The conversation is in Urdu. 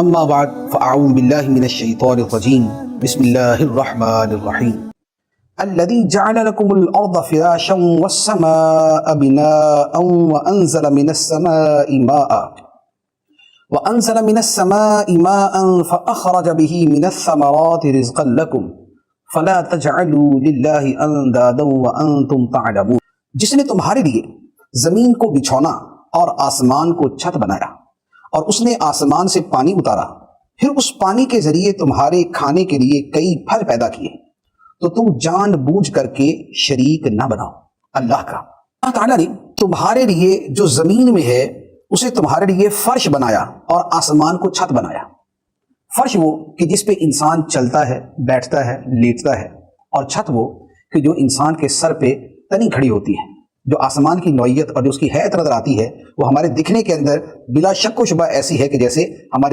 اما بعد فاعوذ باللہ من الشیطان الرجیم بسم اللہ الرحمن الرحیم الذي جعل لكم الارض فراشا والسماء بناء وانزل من السماء ماء فاخرج به من الثمرات رزقا لكم فلا تجعلوا لله اندادا وانتم تعلمون. جس نے تمہارے لیے زمین کو بچھونا اور آسمان کو چھت بنایا اور اس نے آسمان سے پانی اتارا، پھر اس پانی کے ذریعے تمہارے کھانے کے لیے کئی پھل پیدا کیے، تو تم جان بوجھ کر کے شریک نہ بناؤ اللہ کا. اللہ تعالیٰ نے تمہارے لیے جو زمین میں ہے اسے تمہارے لیے فرش بنایا اور آسمان کو چھت بنایا. فرش وہ کہ جس پہ انسان چلتا ہے، بیٹھتا ہے، لیٹتا ہے، اور چھت وہ کہ جو انسان کے سر پہ تنی کھڑی ہوتی ہے. جو آسمان کی نوعیت اور جو اس کی حیت نظر آتی ہے وہ ہمارے دکھنے کے اندر بلا شک و شبہ ایسی ہے کہ جیسے ہمارے